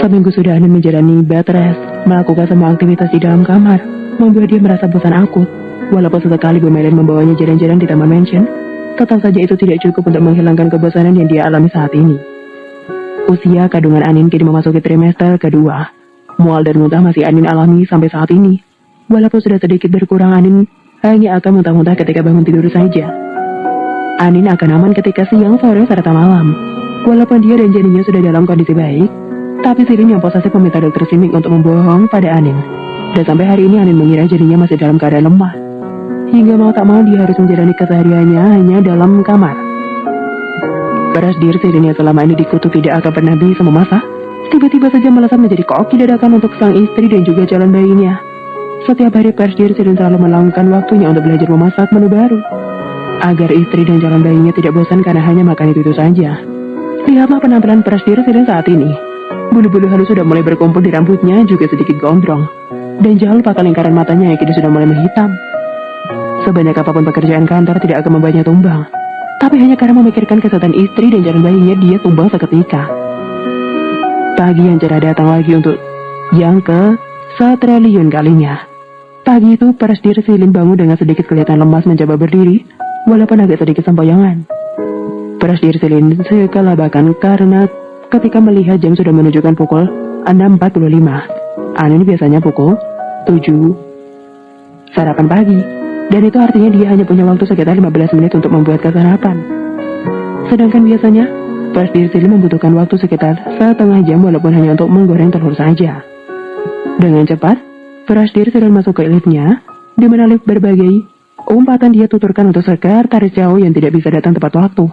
Seminggu sudah Anin menjalani bed rest, melakukan semua aktivitas di dalam kamar, membuat dia merasa bosan akut. Walaupun sesekali Bu Melin membawanya jalan-jalan di taman mansion, tetap saja itu tidak cukup untuk menghilangkan kebosanan yang dia alami saat ini. Usia kandungan Anin kini memasuki trimester kedua. Mual dan muntah masih Anin alami sampai saat ini. Walaupun sudah sedikit berkurang, Anin hanya akan muntah-muntah ketika bangun tidur saja. Anin akan aman ketika siang, sore, serta malam. Walaupun dia dan janinnya sudah dalam kondisi baik, tapi Silin yang posesif meminta dokter Simik untuk membohong pada Anin. Dan sampai hari ini Anin mengira janinnya masih dalam keadaan lemah. Hingga mau tak mau dia harus menjalani kesehariannya hanya dalam kamar. Beras diri Silin yang selama ini dikutuk tidak akan pernah bisa memasak, tiba-tiba saja melesat menjadi koki dadakan untuk sang istri dan juga calon bayinya. Setiap hari Persdir Silin selalu meluangkan waktunya untuk belajar memasak menu baru, agar istri dan calon bayinya tidak bosan karena hanya makan itu saja. Lihatlah penampilan Persdir Silin saat ini. Bulu-bulu halus sudah mulai berkumpul di rambutnya, juga sedikit gondrong. Dan jangan lupa lingkaran matanya yang kini sudah mulai menghitam. Sebanyak apapun pekerjaan kantor tidak akan membuatnya tumbang. Tapi hanya karena memikirkan kesehatan istri dan calon bayinya, dia tumbang seketika. Pagi yang cerah datang lagi untuk yang ke-1 kalinya. Pagi itu Persdir Silin bangun dengan sedikit kelihatan lemas mencoba berdiri, walaupun agak sedikit sempoyongan. Persdir Silin sekelabakan karena ketika melihat jam sudah menunjukkan pukul 6.45. Anin biasanya pukul 7 sarapan pagi, dan itu artinya dia hanya punya waktu sekitar 15 menit untuk membuat sarapan. Sedangkan biasanya Persdir Silin membutuhkan waktu sekitar setengah jam walaupun hanya untuk menggoreng telur saja. Dengan cepat Persdir Silin masuk ke liftnya, di mana lift berbagai umpatan dia tuturkan untuk sekretaris Xiao yang tidak bisa datang tepat waktu,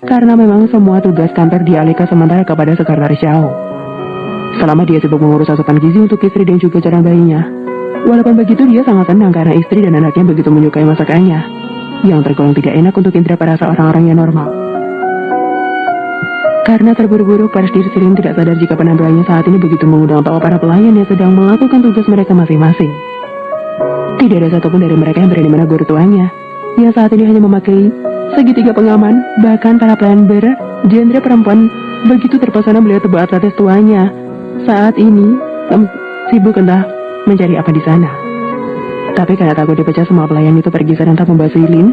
karena memang semua tugas kantor dialihkan sementara kepada sekretaris Xiao. Selama dia sibuk mengurus asupan gizi untuk istri dan juga calon bayinya. Walaupun begitu dia sangat senang karena istri dan anaknya begitu menyukai masakannya, yang tergolong tidak enak untuk indera perasa orang-orang yang normal. Karena terburu-buru, Persdir Silin tidak sadar jika penampilannya saat ini begitu mengundang tawa para pelayan yang sedang melakukan tugas mereka masing-masing. Tidak ada satupun dari mereka yang berani menegur tuannya, yang saat ini hanya memakai segitiga pengaman. Bahkan para pelayan bergenre perempuan begitu terpesona melihat tubuh atletis tuannya saat ini sibuk entah mencari apa di sana. Tapi karena takut dipecah, semua pelayan itu pergi serentak membawa Silin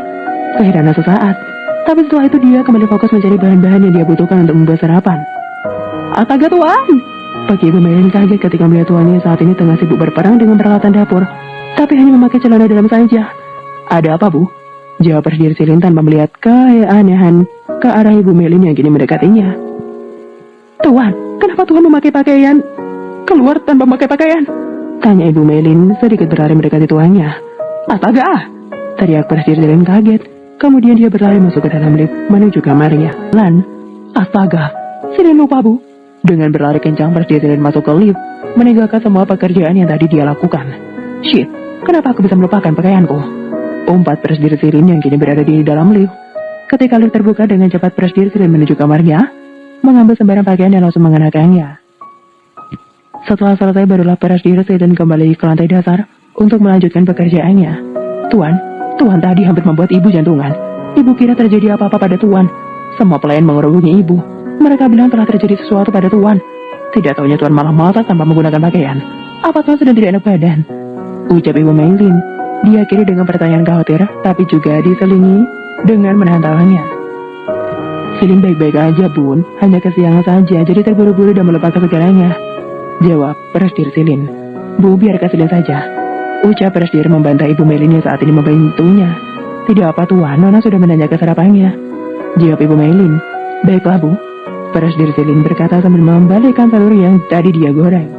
keheranan sesaat. Tapi setelah itu dia kembali fokus mencari bahan-bahan yang dia butuhkan untuk membuat sarapan. Astaga tuan! Pagi Ibu Melin kaget ketika melihat tuannya saat ini tengah sibuk berperang dengan peralatan dapur, tapi hanya memakai celana dalam saja. Ada apa, Bu? Jawab Persdir Silin tanpa melihat keanehan ke arah Ibu Melin yang kini mendekatinya. Tuan, kenapa Tuan memakai pakaian keluar tanpa memakai pakaian? Tanya Ibu Melin sedikit berlari mendekati tuannya. Astaga! Teriak Persdir Silin kaget. Kemudian dia berlari masuk ke dalam lift menuju kamarnya. Astaga! Silin lupa, Bu. Dengan berlari kencang Persdir Silin masuk ke lift, meninggalkan semua pekerjaan yang tadi dia lakukan. Shit! Kenapa aku bisa melupakan pakaianku? Umpat Persdir Silin yang kini berada di dalam lift. Ketika lift terbuka, dengan cepat Persdir Silin menuju kamarnya, mengambil sembarang pakaian dan langsung mengenakannya. Setelah selesai, barulah Persdir Silin kembali ke lantai dasar untuk melanjutkan pekerjaannya. Tuan tadi hampir membuat ibu jantungan. Ibu kira terjadi apa-apa pada Tuan. Semua pelayan mengerubungi ibu. Mereka bilang telah terjadi sesuatu pada Tuan. Tidak taunya Tuan malah masak tanpa menggunakan pakaian. Apa Tuan sedang tidak enak badan? Ucap Ibu Melin. Dia kiri dengan pertanyaan khawatir, tapi juga diselingi dengan menahan tawaannya. Silin baik-baik aja, Bun. Hanya kesiangan saja, jadi terburu-buru dan melupakan segalanya. Jawab Persdir Silin. Bu, biarkan Silin saja. Ucap Persdir membantai Ibu Melin yang saat ini membantunya. Tidak apa Tuan, Nona sudah menanyakan sarapannya. Jawab Ibu Melin. Baiklah, Bu. Persdir Silin berkata sambil membalikkan telur yang tadi dia goreng.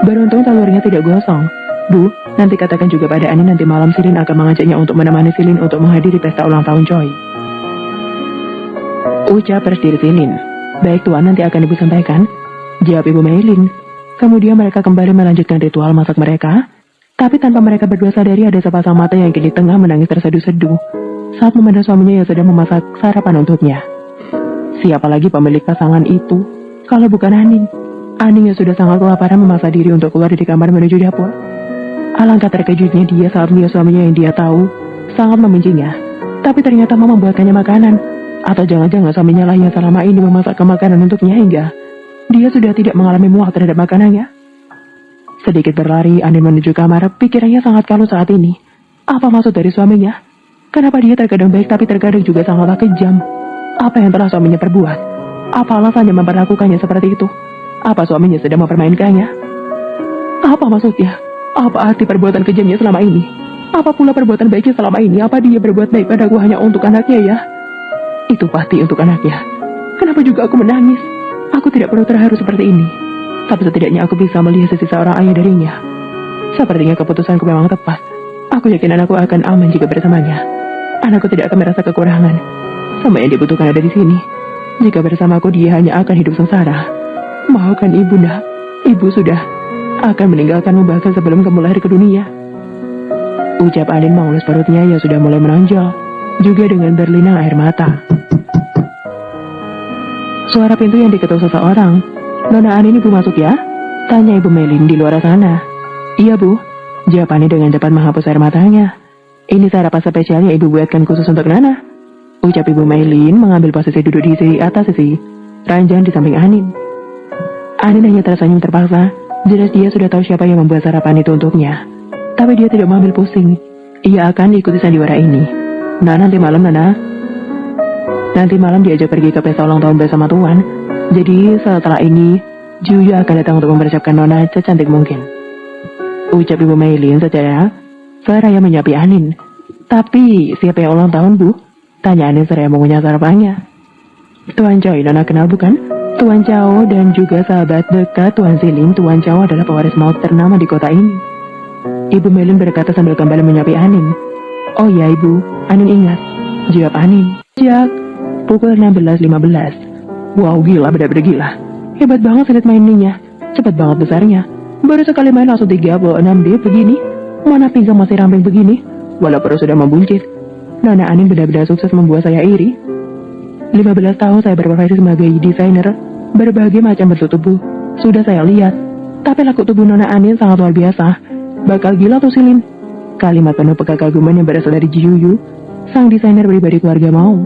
Beruntung telurnya tidak gosong. Bu, nanti katakan juga pada Anin nanti malam Silin akan mengajaknya untuk menemani Silin untuk menghadiri pesta ulang tahun Choi. Ucap Persdir Silin. Baik Tuan, nanti akan Ibu sampaikan. Jawab Ibu Melin. Kemudian mereka kembali melanjutkan ritual masak mereka. Tapi tanpa mereka berdua sadari, ada sepasang mata yang kini tengah menangis terseduh-seduh saat memandang suaminya yang sedang memasak sarapan untuknya. Siapa lagi pemilik pasangan itu kalau bukan Anin? Anin yang sudah sangat kelaparan memaksa diri untuk keluar dari kamar menuju dapur. Alangkah terkejutnya dia saat melihat suaminya yang dia tahu sangat membencinya, tapi ternyata membuatkannya makanan. Atau jangan-jangan suaminya lah yang selama ini memasakkan makanan untuknya hingga Dia sudah tidak mengalami muak terhadap makanannya. Sedikit berlari, Anin menuju kamar. Pikirannya sangat kalut saat ini. Apa maksud dari suaminya? Kenapa dia terkadang baik tapi terkadang juga sangatlah kejam? Apa yang telah suaminya perbuat? Apa alasannya memperlakukannya seperti itu? Apa suaminya sedang mempermainkannya? Apa maksudnya? Apa arti perbuatan kejamnya selama ini? Apa pula perbuatan baiknya selama ini? Apa dia berbuat baik padaku hanya untuk anaknya ya? Itu pasti untuk anaknya. Kenapa juga aku menangis? Aku tidak perlu terharu seperti ini. Tapi setidaknya aku bisa melihat sisi seorang ayah darinya. Sepertinya keputusanku memang tepat. Aku yakin anakku akan aman jika bersamanya. Anakku tidak akan merasa kekurangan. Semua yang dibutuhkan ada di sini. Jika bersamaku dia hanya akan hidup sengsara. Maafkan ibu nak. Ibu sudah akan meninggalkanmu bahkan sebelum kamu lahir ke dunia. Ucap Anin mengelus perutnya yang sudah mulai menonjol. Juga dengan berlinang air mata. Suara pintu yang diketuk seseorang. Nona Anin, ibu masuk ya? Tanya Ibu Melin di luar sana. Iya bu. Jawab Anin dengan cepat menghapus air matanya. Ini sarapan spesial yang ibu buatkan khusus untuk Nana. Ucap Ibu Melin mengambil posisi duduk di sisi atas sisi ranjang di samping Anin. Anin hanya tersenyum terpaksa. Jelas dia sudah tahu siapa yang membuat sarapan itu untuknya. Tapi dia tidak mengambil pusing. Ia akan ikuti sandiwara ini. Nah nanti malam Nanti malam diajak pergi ke pesta ulang tahun bersama Tuan. Jadi setelah ini, Juyu akan datang untuk mempersiapkan Nona secantik mungkin. Ucap Ibu Melin secara seraya menyapi Anin. Tapi siapa yang ulang tahun bu? Tanya Anin seraya mengunyah sarapannya. Tuan Choi, Nona kenal bukan? Tuan Chao dan juga sahabat dekat Tuan Silin. Tuan Chao adalah pewaris maut ternama di kota ini. Ibu Melin berkata sambil kembali menyapi Anin. Oh ya ibu, Anin ingat. Jawab Anin. Sejak pukul 16.15. Wow, gila, benar-benar gila. Hebat banget silat mainnya. Cepat banget besarnya. Baru sekali main langsung 36 deep begini. Mana pinggang masih ramping begini. Walau perut sudah membuncit. Nona Anin benar-benar sukses membuat saya iri. 15 tahun saya berprofesi sebagai desainer. Berbagai macam bentuk tubuh sudah saya lihat. Tapi laku tubuh Nona Anin sangat luar biasa. Bakal gila tuh Silin. Kalimat penuh kekaguman yang berasal dari Jiuyu, sang desainer pribadi keluarga mau.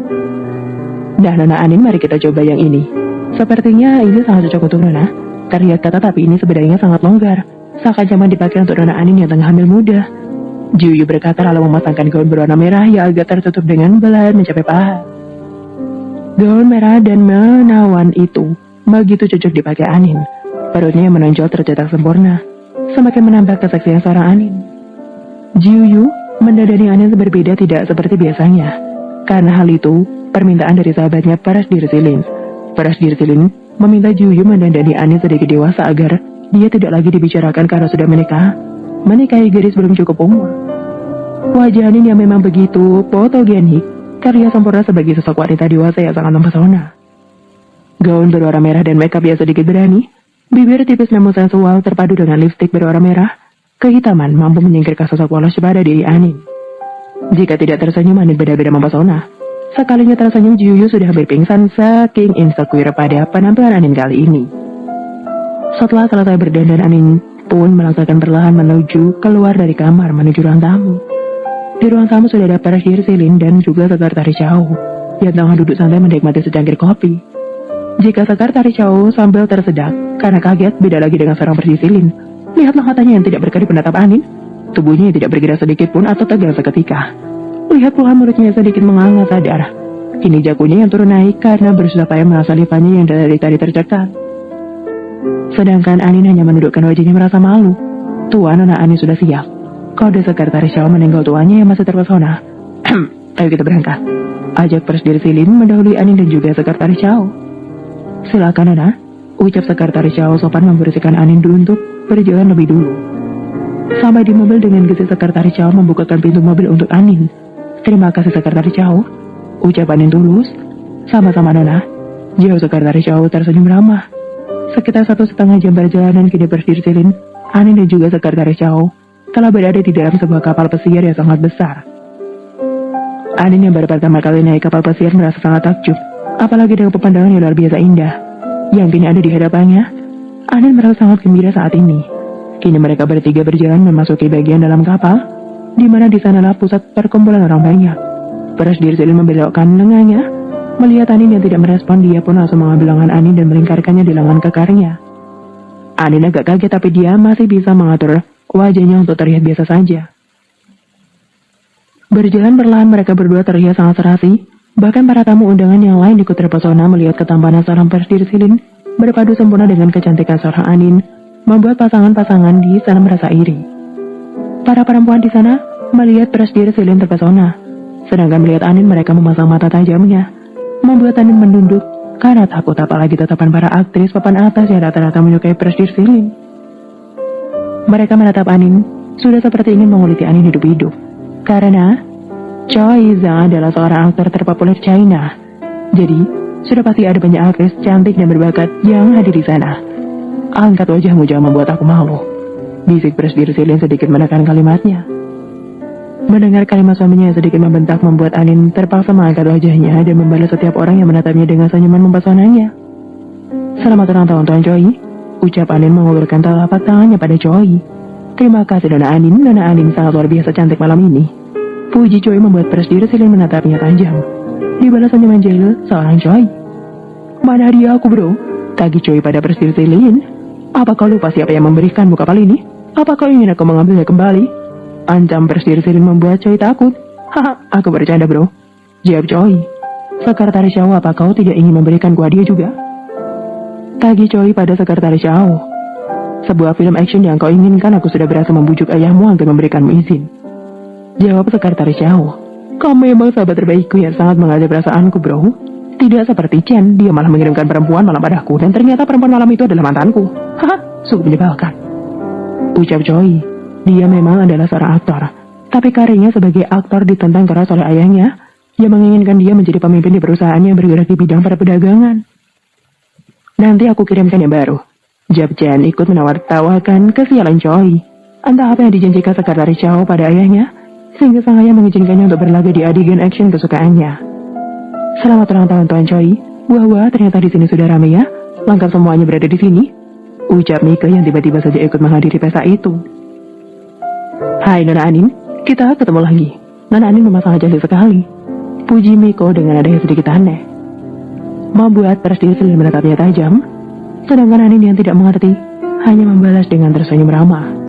Nah Nona Anin, mari kita coba yang ini. Sepertinya ini sangat cocok untuk Nona. Terlihat kata tapi ini sebenarnya sangat longgar. Seakan zaman dipakai untuk Nona Anin yang tengah hamil muda. Jiuyu berkata lalu memasangkan gaun berwarna merah yang agak tertutup dengan belahan mencapai paha. Gaun merah dan menawan itu begitu cocok dipakai Anin. Perutnya yang menonjol tercetak sempurna, semakin menambah keseksian seorang Anin. Jiuyu mendadani Anin berbeda tidak seperti biasanya. Karena hal itu, permintaan dari sahabatnya Paras Dirsilin. Paras Dirsilin meminta Jiuyu mendandani Anin sedikit dewasa agar dia tidak lagi dibicarakan karena sudah menikahi gadis belum cukup umur. Wajah Anin yang memang begitu fotogenik terlihat sempurna sebagai sosok wanita dewasa yang sangat mempesona. Gaun berwarna merah dan makeup yang sedikit berani, bibir tipis namun sensual terpadu dengan lipstik berwarna merah, kehitaman mampu menyingkirkan sosok polos pada diri Anin. Jika tidak tersenyum, Anin benar-benar mempesona. Sekalinya tersenyum, Jiuyu sudah hampir pingsan saking insecure pada penampilan Anin kali ini. Setelah selesai berdandan, Anin pun melangkahkan perlahan menuju keluar dari kamar menuju ruang tamu. Di ruang tamu sudah ada Paras Dirsilin dan juga Sekretaris Chao yang tengah duduk santai menikmati secangkir kopi. Jika Sekretaris Chao sambil tersedak karena kaget beda lagi dengan seorang Dirsilin. Lihatlah matanya yang tidak berkedip menatap Anin. Tubuhnya yang tidak bergerak sedikit pun atau tegang seketika. Lihat pula mulutnya sedikit menganga sadar. Kini jakunya yang turun naik karena berusaha payah merasa lipannya yang dari tadi tercekat. Sedangkan Anin hanya menundukkan wajahnya merasa malu. Tuan, Nona Anin sudah siap. Kode Sekretaris Chao menengok tuannya yang masih terpesona. Ayo kita berangkat. Ajak Paras Dirsilin mendahului Anin dan juga Sekretaris Chao. Silakan Nona. Ucap Sekretaris Chao sopan membersihkan Anin dulu untuk berjalan lebih dulu. Sampai di mobil dengan gesit Sekretaris Chao membukakan pintu mobil untuk Anin. Terima kasih Sekretaris Chao. Ucap Anin tulus. Sama-sama Nona. Jauh Sekretaris Chao tersenyum ramah. Sekitar 1,5 jam perjalanan ke Paras Dirsilin, Anin dan juga Sekretaris Chao telah berada di dalam sebuah kapal pesiar yang sangat besar. Anin yang baru pertama kali naik kapal pesiar merasa sangat takjub, apalagi dengan pemandangan yang luar biasa indah yang kini ada di hadapannya. Anin merasa sangat gembira saat ini. Kini mereka bertiga berjalan memasuki bagian dalam kapal, di mana di sanalah pusat perkumpulan orang banyak. Paras Dirsilin membelokkan lengannya Melihat Anin yang tidak merespon, dia pun langsung mengambil lengan Anin dan melingkarkannya di lengan kekarnya. Anin agak kaget tapi dia masih bisa mengatur wajahnya untuk terlihat biasa saja. Berjalan perlahan mereka berdua terlihat sangat serasi. Bahkan para tamu undangan yang lain ikut terpesona melihat ketampanan seorang Presdir Silin berpadu sempurna dengan kecantikan seorang Anin, membuat pasangan-pasangan di sana merasa iri. Para perempuan di sana melihat Presdir Silin terpesona, sedangkan melihat Anin mereka memasang mata tajamnya, membuat Anin menunduk karena takut apalagi tatapan para aktris papan atas yang rata-rata menyukai Presdir Silin. Mereka menatap Anin, sudah seperti ingin menguliti Anin hidup-hidup. Karena Choi Zhang adalah seorang aktor terpopuler China. Jadi, sudah pasti ada banyak aktris cantik dan berbakat yang hadir di sana. Angkat wajahmu, jangan membuat aku malu, bisik Presdir Silin sedikit menekan kalimatnya. Mendengar kalimat suaminya yang sedikit membentak membuat Anin terpaksa mengangkat wajahnya dan membalas setiap orang yang menatapnya dengan senyuman mempesonanya. Selamat ulang tahun Tuan Choi, ucap Anin mengulurkan telapak tangannya pada Choi. Terima kasih Nona Anin, Nona Anin sangat luar biasa cantik malam ini. Puji Choi membuat Presdir Silin menatapnya tajam. Dibalas senyuman jahil seorang Choi. Mana hadiah aku bro? Tagih Choi pada Presdir Silin. Apa kau lupa siapa yang memberikanmu kapal ini? Apa kau ingin aku mengambilnya kembali? Ancam Presdir Silin membuat Choi takut. Haha, aku bercanda bro, jawab Choi. Sekretaris Xiao, apa kau tidak ingin memberikanku hadiah juga? Tagih Choi pada Sekretaris Xiao. Sebuah film action yang kau inginkan, aku sudah berhasil membujuk ayahmu agar memberikanmu izin, jawab Sekretaris Xiao. Kau memang sahabat terbaikku yang sangat mengerti perasaanku bro. Tidak seperti Chen, dia malah mengirimkan perempuan malam padaku dan ternyata perempuan malam itu adalah mantanku. Haha, sungguh menyebalkan, ucap Choi. Dia memang adalah seorang aktor, tapi karirnya sebagai aktor ditentang keras oleh ayahnya yang menginginkan dia menjadi pemimpin di perusahaan yang bergerak di bidang perdagangan. Nanti aku kirimkan yang baru, jawab Chen ikut menawar-tawakan kesialan Choi. Entah apa yang dijanjikan Sekretaris Xiao pada ayahnya, sehingga sang ayah mengizinkannya untuk berlaga di adegan action kesukaannya. Selamat ulang tahun Tuan Choi. Wah, ternyata di sini sudah ramai ya. Lengkap semuanya berada di sini, ucap Mika yang tiba-tiba saja ikut menghadiri pesta itu. Hai Nona Anin, kita ketemu lagi. Nona Anin memang sangat cantik sekali, puji Miko dengan nada yang sedikit aneh, membuat Presdir Silin menatapnya tajam. Sedangkan Anin yang tidak mengerti hanya membalas dengan tersenyum ramah.